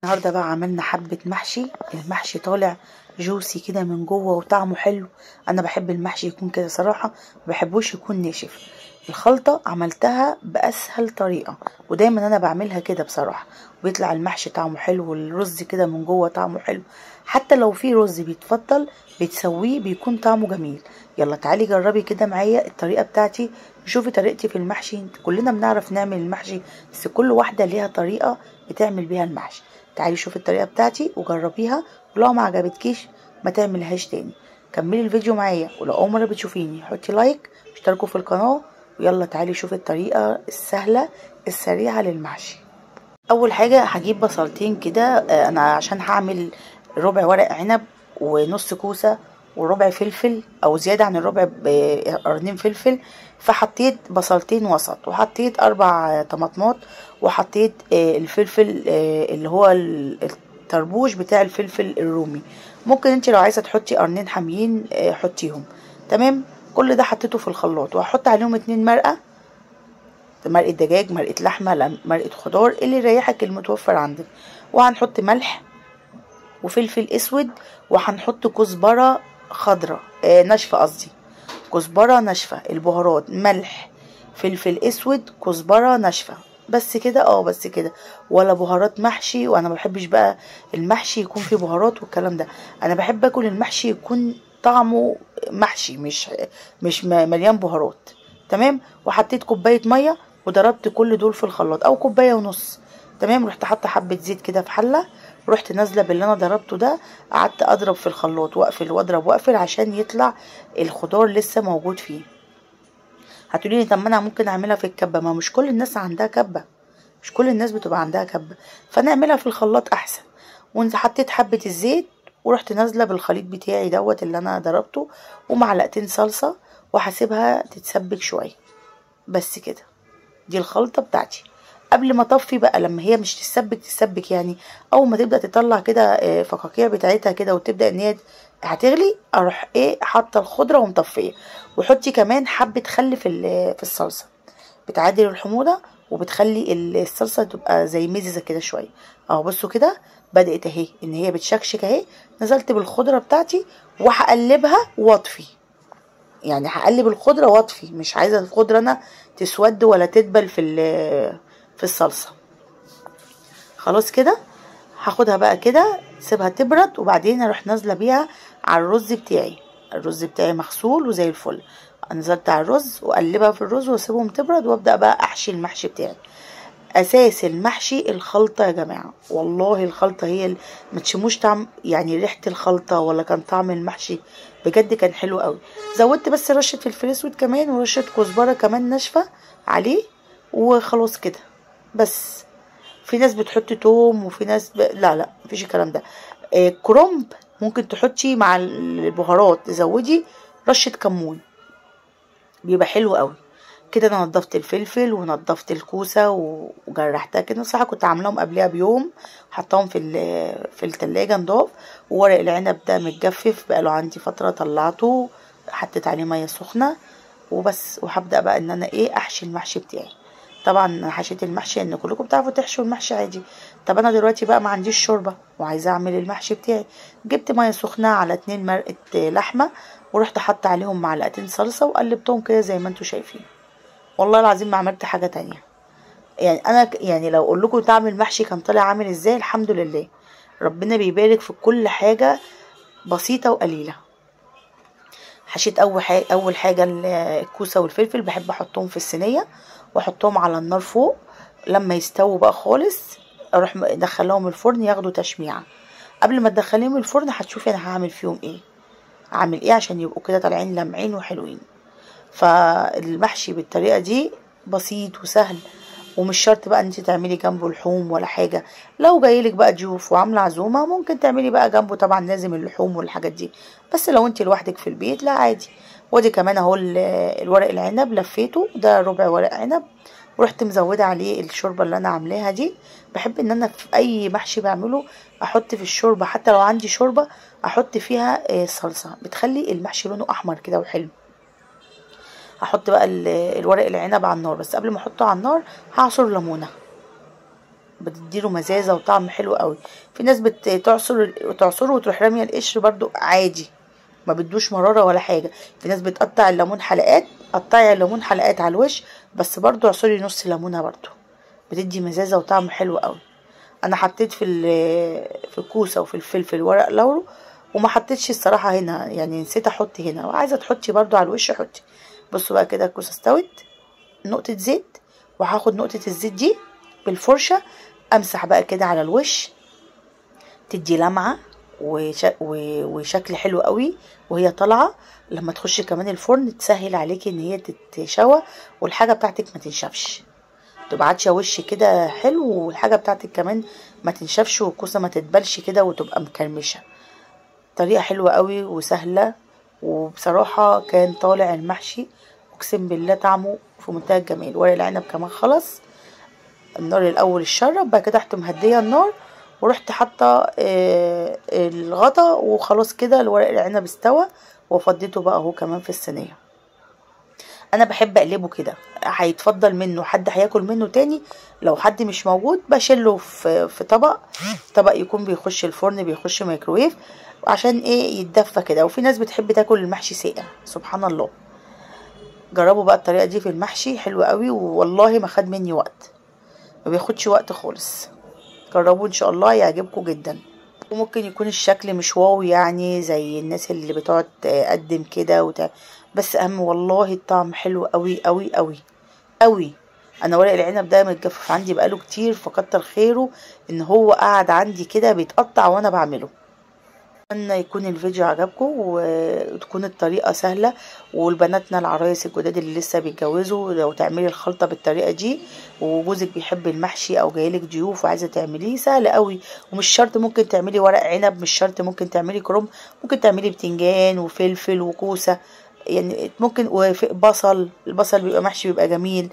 النهارده بقى عملنا حبة محشي. المحشي طالع جوسي كده من جوه وطعمه حلو. انا بحب المحشي يكون كده صراحة، ما بحبوش يكون ناشف. الخلطة عملتها باسهل طريقة ودايما انا بعملها كده بصراحة، وبيطلع المحشي طعمه حلو والرز كده من جوه طعمه حلو. حتى لو في رز بيتفضل بتسويه بيكون طعمه جميل. يلا تعالي جربي كده معايا الطريقة بتاعتي، شوفي طريقتي في المحشي. كلنا بنعرف نعمل المحشي بس كل واحدة ليها طريقة بتعمل بيها المحشي. تعالي شوفي الطريقة بتاعتي وجربيها، ولو ما عجبتكيش ما تعملهاش تاني. كملي الفيديو معايا، ولو اول مرة بتشوفيني حطي لايك واشتركوا في القناة. ويلا تعالي شوفي الطريقة السهلة السريعة للمحشي. اول حاجة هجيب بصلتين كده، انا عشان هعمل ربع ورق عنب ونص كوسة وربع فلفل او زيادة عن الربع قرنين فلفل، فحطيت بصلتين وسط وحطيت 4 طماطمات وحطيت الفلفل اللي هو الطربوش بتاع الفلفل الرومي. ممكن انت لو عايزة تحطي قرنين حاميين حطيهم. تمام. كل ده حطيته في الخلاط وهحط عليهم 2 مرقة، مرقة دجاج، مرقة لحمة، مرقة خضار، اللي يريحك المتوفر عندك. وهنحط ملح وفلفل اسود، وهنحط كزبرة خضرة ناشفة، قصدي كزبرة ناشفة. البهارات ملح فلفل اسود كزبرة ناشفة، بس كده. بس كده، ولا بهارات محشي. وانا ما بحبش بقى المحشي يكون فيه بهارات والكلام ده. انا بحب اكل المحشي يكون طعمه محشي، مش مليان بهارات. تمام. وحطيت كوبايه ميه وضربت كل دول في الخلاط، او كوبايه ونص. تمام. رحت حاطه حبه زيت كده في حله، ورحت نازله باللي انا ضربته ده. قعدت اضرب في الخلاط واقفل واضرب واقفل عشان يطلع الخضار لسه موجود فيه. هتقولي لي طب ما انا ممكن اعملها في الكبه، ما مش كل الناس عندها كبه، مش كل الناس بتبقى عندها كبه، فانا اعملها في الخلاط احسن. وانت حطيت حبه الزيت ورحت نازله بالخليط بتاعي دوت اللي انا ضربته، ومعلقتين صلصه، وهسيبها تتسبك شويه. بس كده، دي الخلطه بتاعتي. قبل ما اطفي بقى، لما هي مش تتسبك يعني، اول ما تبدا تطلع كده فقاقيع بتاعتها كده وتبدا ان هي هتغلي، اروح حاطه الخضره ومطفيه. وحطي كمان حبه خل في الصلصه، بتعادل الحموضه وبتخلي الصلصه تبقى زي مززه كده شويه. اهو بصوا كده بدات اهي ان هي بتشكشك اهي. نزلت بالخضره بتاعتي وهقلبها واطفي. يعني هقلب الخضره واطفي، مش عايزه الخضره انا تسود ولا تدبل في الصلصه. خلاص كده، هاخدها بقى كده سيبها تبرد، وبعدين اروح نازله بيها على الرز بتاعي. الرز بتاعي مغسول وزي الفل. نزلت على الرز واقلبها في الرز واسيبهم تبرد، وابدا بقى احشي المحشي بتاعي. اساس المحشي الخلطه يا جماعه، والله الخلطه هي ما تشموش طعم يعني ريحه الخلطه ولا كان طعم المحشي بجد كان حلو قوي. زودت بس رشه فلفل اسود كمان ورشه كزبره كمان ناشفه عليه، وخلاص كده بس. في ناس بتحط توم وفي ناس لا مفيش الكلام ده. كرنب ممكن تحطي مع البهارات، تزودي رشه كمون بيبقى حلو قوي كده. انا نضفت الفلفل ونضفت الكوسه وجرحتها كده. صراحه كنت عاملاهم قبلها بيوم، حطاهم في التلاجة نضاف. وورق العنب ده متجفف بقاله عندي فتره، طلعته حطيت عليه ميه سخنه وبس. وهبدا بقى ان انا احشي المحشي بتاعي. طبعا انا حشيت المحشي ان كلكم بتعرفوا تحشوا المحشي عادي. طب انا دلوقتي بقى ما عنديش شوربه وعايزه اعمل المحشي بتاعي. جبت ميه سخنه على 2 مرقه لحمه، ورحت حاطه عليهم معلقتين صلصه وقلبتهم كده زي ما انتم شايفين. والله العظيم ما عملت حاجه تانية. يعني انا يعني لو اقول لكم طعم المحشي كان طالع عامل ازاي، الحمد لله ربنا بيبارك في كل حاجه بسيطه وقليله. حشيت اول حاجه الكوسه والفلفل، بحب احطهم في الصينيه واحطهم على النار فوق. لما يستووا بقى خالص اروح ادخلهم الفرن ياخدوا تشميعه. قبل ما تدخليهم الفرن هتشوفي انا هعمل فيهم اعمل عشان يبقوا كده طالعين لمعين وحلوين. فالمحشي بالطريقه دي بسيط وسهل، ومش شرط بقى ان انت تعملي جنبه لحوم ولا حاجه. لو جايلك بقى ضيوف وعامله عزومه ممكن تعملي بقى جنبه، طبعا لازم اللحوم والحاجات دي. بس لو انت لوحدك في البيت لا عادي. ودي كمان اهو الورق العنب لفيته، ده ربع ورق عنب، ورحت مزوده عليه الشوربه اللي انا عاملاها دي. بحب ان انا في اي محشي بعمله احط في الشوربه، حتى لو عندي شوربه احط فيها صلصه بتخلي المحشي لونه احمر كده وحلو. هحط بقى الورق العنب على النار، بس قبل ما احطه على النار هعصر ليمونه بتديله مزازه وطعم حلو قوي. في ناس تعصره وتروح راميه القشر برضو عادي، ما بدوش مراره ولا حاجه. في ناس بتقطع الليمون حلقات، قطعي الليمون حلقات على الوش، بس برضو اعصري نص ليمونه برضو، بتدي مزازه وطعم حلو قوي. انا حطيت في الكوسه وفي الفلفل ورق لورو، وما حطيتش الصراحه هنا، يعني نسيت احط هنا، وعايزه تحطي برضو على الوش حطي. بصوا بقى كده الكوسه استوت. نقطه زيت، وهاخد نقطه الزيت دي بالفرشه امسح بقى كده على الوش، تدي لمعه وشكل حلو قوي وهي طالعه. لما تخش كمان الفرن تسهل عليكي ان هي تتشوى والحاجه بتاعتك ما تنشفش، تبقى عاتشه وش كده حلو، والحاجه بتاعتك كمان ما تنشفش والكوسه ما تتبلش كده وتبقى مكرمشه. طريقه حلوه قوي وسهله، وبصراحه كان طالع المحشي اقسم بالله طعمه في منتهى الجمال. ورق العنب كمان خلص، النار الاول الشرب، بعد كده رحت مهديه النار ورحت حاطه الغطا، وخلاص كده الورق العنب استوى وفضيته بقى اهو كمان في الصينيه. انا بحب اقلبه كده، هيتفضل منه حد هياكل منه تاني، لو حد مش موجود بشيله في طبق يكون بيخش الفرن، بيخش ميكروويف عشان ايه يتدفى كده. وفي ناس بتحب تاكل المحشي ساقع، سبحان الله. جربوا بقى الطريقه دي في المحشي، حلوه قوي والله ما خد مني وقت، ما بياخدش وقت خالص. جربوا ان شاء الله يعجبكم جدا. وممكن يكون الشكل مش واو يعني زي الناس اللي بتقعد تقدم كده بس اهم والله الطعم حلو قوي قوي قوي قوي. انا ورق العنب ده متجفف عندي بقاله كتير، فكتر خيره ان هو قاعد عندي كده بيتقطع وانا بعمله. اتمنى يكون الفيديو عجبكم وتكون الطريقه سهله، والبناتنا العرايس الجداد اللي لسه بيتجوزوا لو تعملي الخلطه بالطريقه دي، وجوزك بيحب المحشي او جايلك ضيوف وعايزه تعمليه، سهل قوي. ومش شرط ممكن تعملي ورق عنب، مش شرط ممكن تعملي كرنب، ممكن تعملي بتنجان وفلفل وكوسه، يعني ممكن وبصل، البصل بيبقى محشي بيبقى جميل.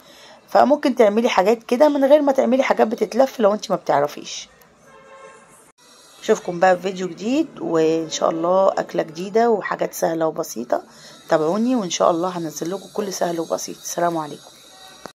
فممكن تعملي حاجات كده من غير ما تعملي حاجات بتتلف لو انت ما بتعرفيش. اشوفكم بقى في فيديو جديد، وان شاء الله اكله جديده وحاجات سهله وبسيطه. تابعوني وان شاء الله هنزل لكم كل سهل وبسيط. السلام عليكم.